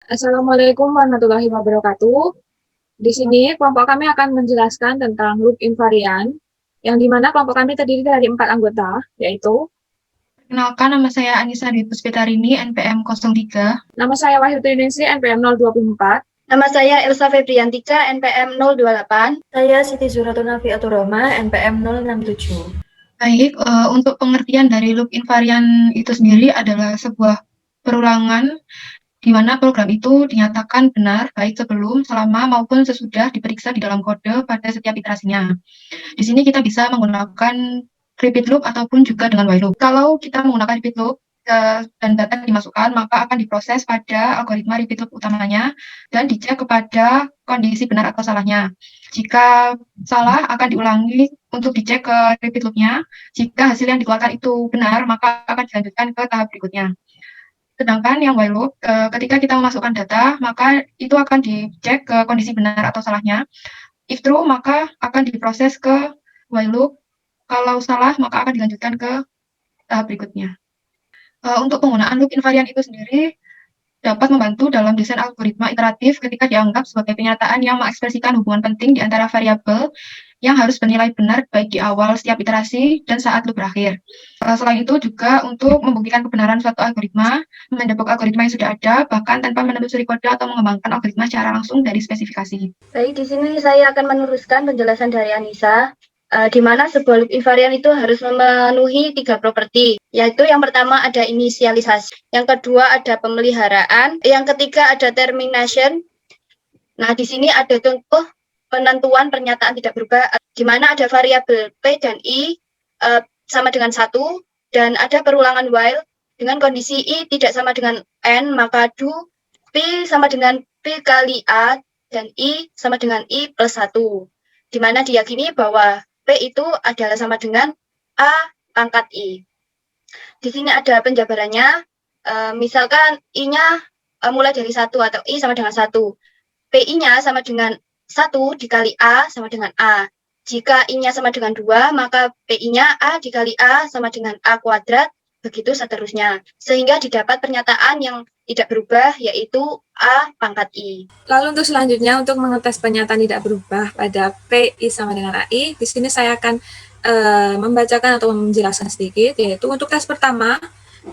Assalamualaikum warahmatullahi wabarakatuh. Di sini kelompok kami akan menjelaskan tentang loop invariant, yang di mana kelompok kami terdiri dari 4 anggota, yaitu Kenalkan, nama saya Anissa Dwi Puspitarini, NPM 03. nama saya Wahyu Triningsih, NPM 024. Nama saya Elsa Febriantika, NPM 028. Saya Siti Zuratun Afiaturrahma, NPM 067. Baik, untuk pengertian dari loop invariant itu sendiri adalah sebuah perulangan di mana program itu dinyatakan benar baik sebelum, selama, maupun sesudah diperiksa di dalam kode pada setiap iterasinya. Di sini kita bisa menggunakan repeat loop ataupun juga dengan while loop. Kalau kita menggunakan repeat loop dan data dimasukkan, maka akan diproses pada algoritma repeat loop utamanya dan dicek kepada kondisi benar atau salahnya. Jika salah, akan diulangi untuk dicek ke repeat loop-nya. Jika hasil yang dikeluarkan itu benar, maka akan dilanjutkan ke tahap berikutnya. Sedangkan yang while loop, ketika kita memasukkan data, maka itu akan dicek ke kondisi benar atau salahnya. If true, maka akan diproses ke while loop. Kalau salah, maka akan dilanjutkan ke tahap berikutnya. Untuk penggunaan loop invariant itu sendiri dapat membantu dalam desain algoritma iteratif ketika dianggap sebagai penyataan yang mengekspresikan hubungan penting di antara variabel yang harus bernilai benar baik di awal setiap iterasi dan saat loop berakhir. Selain itu juga untuk membuktikan kebenaran suatu algoritma, mendebug algoritma yang sudah ada, bahkan tanpa menelusuri kode atau mengembangkan algoritma secara langsung dari spesifikasi. Baik, di sini saya akan meneruskan penjelasan dari Anissa, di mana sebuah loop invariant itu harus memenuhi 3 properti, yaitu yang pertama ada inisialisasi, yang kedua ada pemeliharaan, yang ketiga ada termination. Nah, di sini ada contoh penentuan pernyataan tidak berubah, di mana ada variabel P dan I sama dengan 1, dan ada perulangan while dengan kondisi I tidak sama dengan N, maka do P sama dengan P kali A, dan I sama dengan I plus 1, di mana diyakini bahwa P itu adalah sama dengan A pangkat I. Di sini ada penjabarannya, misalkan I-nya mulai dari 1 atau I sama dengan 1. PI-nya sama dengan 1 dikali A sama dengan A. Jika I-nya sama dengan 2, maka PI-nya A dikali A sama dengan A kuadrat, begitu seterusnya. Sehingga didapat pernyataan yang tidak berubah, yaitu A pangkat I. Lalu untuk selanjutnya, untuk mengetes pernyataan tidak berubah pada PI sama dengan AI, di sini saya akan membacakan atau menjelaskan sedikit, yaitu untuk tes pertama,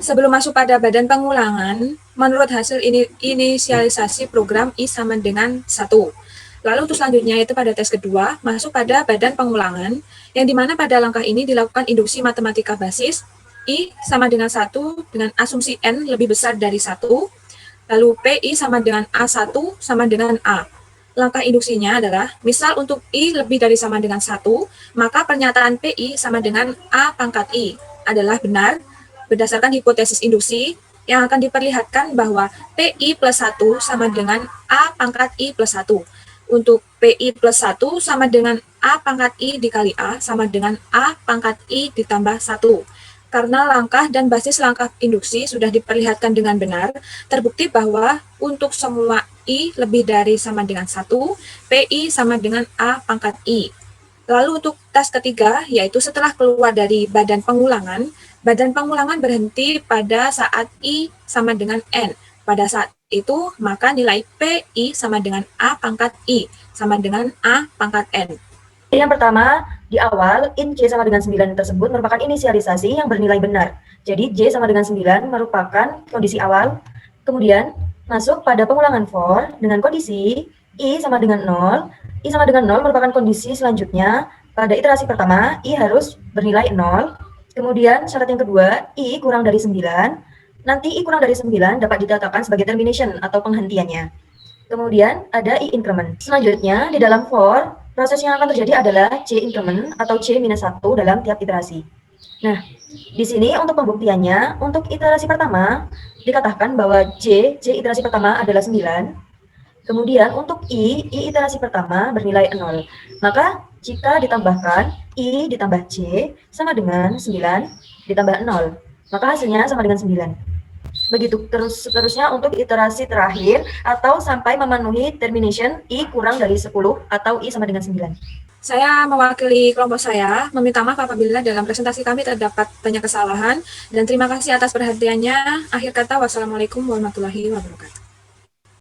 sebelum masuk pada badan pengulangan, menurut hasil inisialisasi program I sama dengan 1. Lalu untuk selanjutnya itu pada tes kedua, masuk pada badan pengulangan, yang dimana pada langkah ini dilakukan induksi matematika basis, I sama dengan 1 dengan asumsi N lebih besar dari 1, lalu PI sama dengan A1 sama dengan A. Langkah induksinya adalah, misal untuk I lebih dari sama dengan 1, maka pernyataan PI sama dengan A pangkat I adalah benar, berdasarkan hipotesis induksi yang akan diperlihatkan bahwa PI plus 1 sama dengan A pangkat I plus 1. Untuk PI plus 1 sama dengan A pangkat I dikali A sama dengan A pangkat I ditambah 1. Karena langkah dan basis langkah induksi sudah diperlihatkan dengan benar, terbukti bahwa untuk semua I lebih dari sama dengan 1, PI sama dengan A pangkat I. Lalu untuk tes ketiga, yaitu setelah keluar dari badan pengulangan berhenti pada saat I sama dengan N. Pada saat itu, maka nilai PI sama dengan A pangkat I, sama dengan A pangkat N. Yang pertama, di awal, in J sama dengan 9 tersebut merupakan inisialisasi yang bernilai benar. Jadi, J sama dengan 9 merupakan kondisi awal. Kemudian, masuk pada pengulangan for dengan kondisi I sama dengan 0. I sama dengan 0 merupakan kondisi selanjutnya. Pada iterasi pertama, I harus bernilai 0. Kemudian, syarat yang kedua, I kurang dari 9. Nanti I kurang dari 9 dapat dikatakan sebagai termination atau penghentiannya. Kemudian, ada I increment. Selanjutnya, di dalam for, proses yang akan terjadi adalah C increment atau C-1 dalam tiap iterasi. Nah, di sini untuk pembuktiannya, untuk iterasi pertama, dikatakan bahwa J iterasi pertama adalah 9. Kemudian untuk I iterasi pertama bernilai 0. Maka jika ditambahkan I ditambah J sama dengan 9 ditambah 0, maka hasilnya sama dengan 9. Begitu seterusnya untuk iterasi terakhir atau sampai memenuhi termination I kurang dari 10 atau I sama dengan 9. Saya mewakili kelompok saya meminta maaf apabila dalam presentasi kami terdapat banyak kesalahan, dan terima kasih atas perhatiannya. Akhir kata, wassalamualaikum warahmatullahi wabarakatuh.